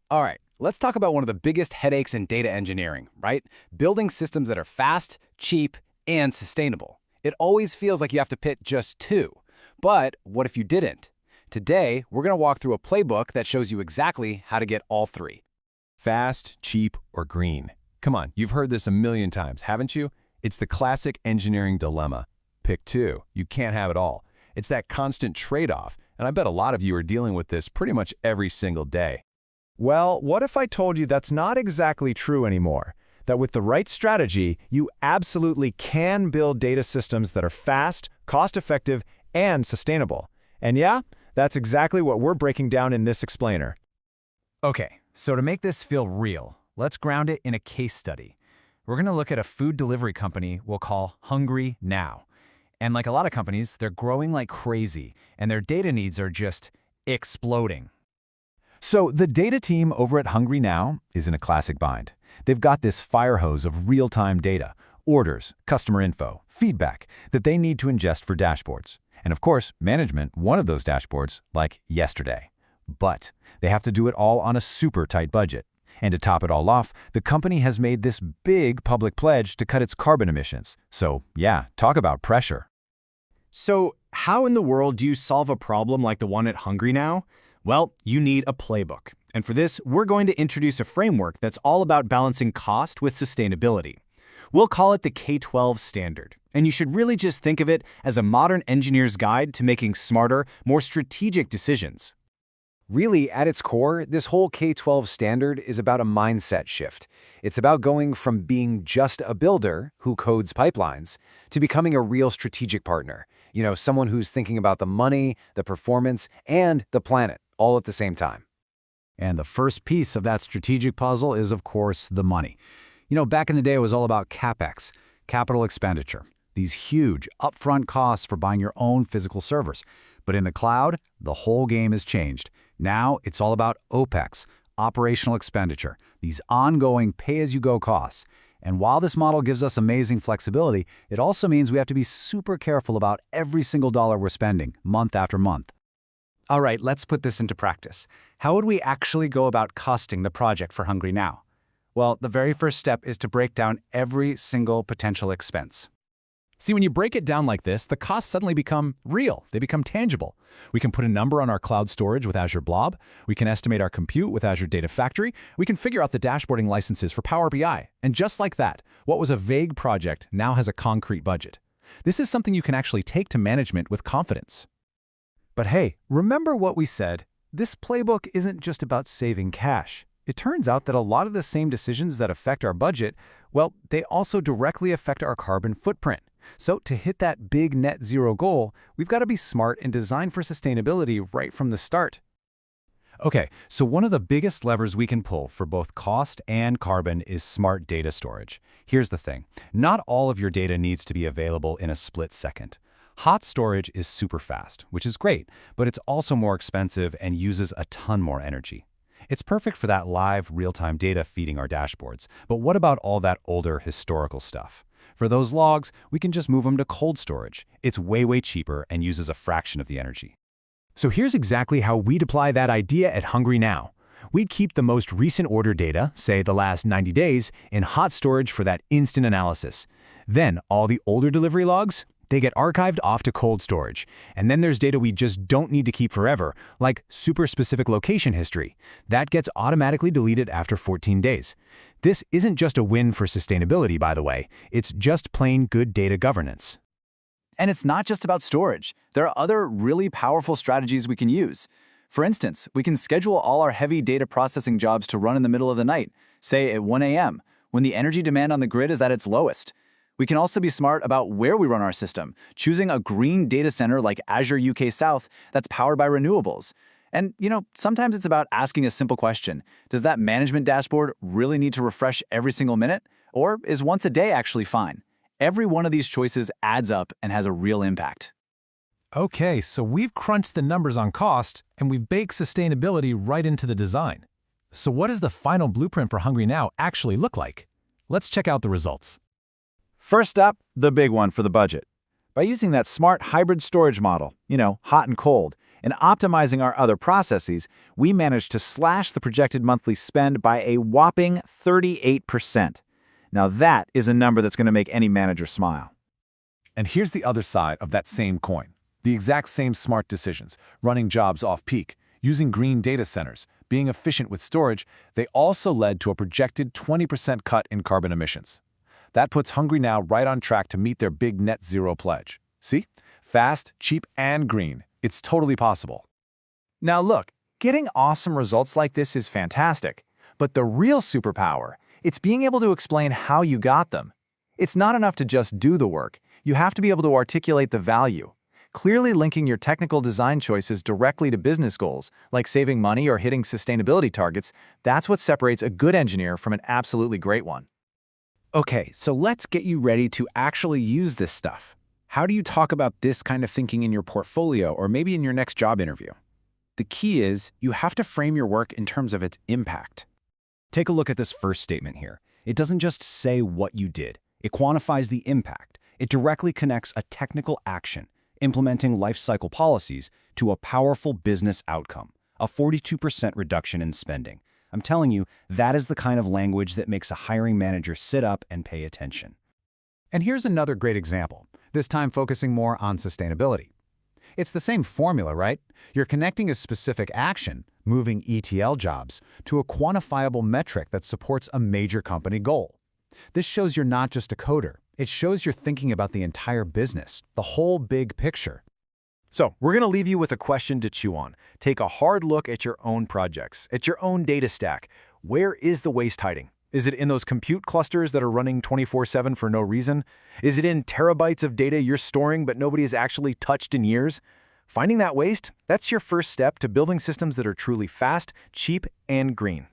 All right, let's talk about one of the biggest headaches in data engineering, right? Building systems that are fast, cheap, and sustainable. It always feels like you have to pick just two. But what if you didn't? Today, we're going to walk through a playbook that shows you exactly how to get all three. Fast, cheap, or green. Come on, you've heard this a million times, haven't you? It's the classic engineering dilemma. Pick two. You can't have it all. It's that constant trade-off, and I bet a lot of you are dealing with this pretty much every single day. Well, what if I told you that's not exactly true anymore? That with the right strategy, you absolutely can build data systems that are fast, cost-effective, and sustainable. And yeah, that's exactly what we're breaking down in this explainer. Okay, so to make this feel real, let's ground it in a case study. We're going to look at a food delivery company we'll call Hungry Now. And like a lot of companies, they're growing like crazy, and their data needs are just exploding. So the data team over at Hungry Now is in a classic bind. They've got this fire hose of real-time data, orders, customer info, feedback that they need to ingest for dashboards. And of course, management one of those dashboards like yesterday. But they have to do it all on a super tight budget. And to top it all off, the company has made this big public pledge to cut its carbon emissions. So yeah, talk about pressure. So how in the world do you solve a problem like the one at Hungry Now? Well, you need a playbook. And for this, we're going to introduce a framework that's all about balancing cost with sustainability. We'll call it the K12 standard. And you should really just think of it as a modern engineer's guide to making smarter, more strategic decisions. Really, at its core, this whole K12 standard is about a mindset shift. It's about going from being just a builder who codes pipelines to becoming a real strategic partner. You know, someone who's thinking about the money, the performance, and the planet all at the same time. And the first piece of that strategic puzzle is, of course, the money. You know, back in the day, it was all about CapEx, capital expenditure, these huge upfront costs for buying your own physical servers. But in the cloud, the whole game has changed. Now it's all about OPEX, operational expenditure, these ongoing pay-as-you-go costs. And while this model gives us amazing flexibility, it also means we have to be super careful about every single dollar we're spending, month after month. All right, let's put this into practice. How would we actually go about costing the project for Hungry Now? Well, the very first step is to break down every single potential expense. See, when you break it down like this, the costs suddenly become real. They become tangible. We can put a number on our cloud storage with Azure Blob. We can estimate our compute with Azure Data Factory. We can figure out the dashboarding licenses for Power BI. And just like that, what was a vague project now has a concrete budget. This is something you can actually take to management with confidence. But hey, remember what we said? This playbook isn't just about saving cash. It turns out that a lot of the same decisions that affect our budget, well, they also directly affect our carbon footprint. So to hit that big net zero goal, we've got to be smart and design for sustainability right from the start. Okay, so one of the biggest levers we can pull for both cost and carbon is smart data storage. Here's the thing. Not all of your data needs to be available in a split second. Hot storage is super fast, which is great, but it's also more expensive and uses a ton more energy. It's perfect for that live, real-time data feeding our dashboards. But what about all that older historical stuff? For those logs, we can just move them to cold storage. It's way cheaper and uses a fraction of the energy. So here's exactly how we'd apply that idea at Hungry Now. We'd keep the most recent order data, say the last 90 days, in hot storage for that instant analysis. Then all the older delivery logs, they get archived off to cold storage. And then there's data we just don't need to keep forever, like super specific location history. That gets automatically deleted after 14 days. This isn't just a win for sustainability, by the way. It's just plain good data governance. And it's not just about storage. There are other really powerful strategies we can use. For instance, we can schedule all our heavy data processing jobs to run in the middle of the night, say at 1 a.m., when the energy demand on the grid is at its lowest. We can also be smart about where we run our system, choosing a green data center like Azure UK South that's powered by renewables. And, you know, sometimes it's about asking a simple question. Does that management dashboard really need to refresh every single minute? Or is once a day actually fine? Every one of these choices adds up and has a real impact. Okay, so we've crunched the numbers on cost, and we've baked sustainability right into the design. So what does the final blueprint for Hungry Now actually look like? Let's check out the results. First up, the big one for the budget. By using that smart hybrid storage model, hot and cold, In optimizing our other processes, we managed to slash the projected monthly spend by a whopping 38%. Now that is a number that's going to make any manager smile. And here's the other side of that same coin. The exact same smart decisions, running jobs off-peak, using green data centers, being efficient with storage, they also led to a projected 20% cut in carbon emissions. That puts Hungry Now right on track to meet their big net zero pledge. See? Fast, cheap, and green. It's totally possible. Now look, getting awesome results like this is fantastic, but the real superpower, it's being able to explain how you got them. It's not enough to just do the work. You have to be able to articulate the value. Clearly linking your technical design choices directly to business goals, like saving money or hitting sustainability targets, that's what separates a good engineer from an absolutely great one. Okay, so let's get you ready to actually use this stuff. How do you talk about this kind of thinking in your portfolio or maybe in your next job interview? The key is you have to frame your work in terms of its impact. Take a look at this first statement here. It doesn't just say what you did. It quantifies the impact. It directly connects a technical action, implementing lifecycle policies, to a powerful business outcome, a 42% reduction in spending. I'm telling you, that is the kind of language that makes a hiring manager sit up and pay attention. And here's another great example, this time focusing more on sustainability. It's the same formula, right? You're connecting a specific action, moving ETL jobs, to a quantifiable metric that supports a major company goal. This shows you're not just a coder. It shows you're thinking about the entire business, the whole big picture. So, we're going to leave you with a question to chew on. Take a hard look at your own projects, at your own data stack. Where is the waste hiding? Is it in those compute clusters that are running 24/7 for no reason? Is it in terabytes of data you're storing but nobody has actually touched in years? Finding that waste, that's your first step to building systems that are truly fast, cheap, and green.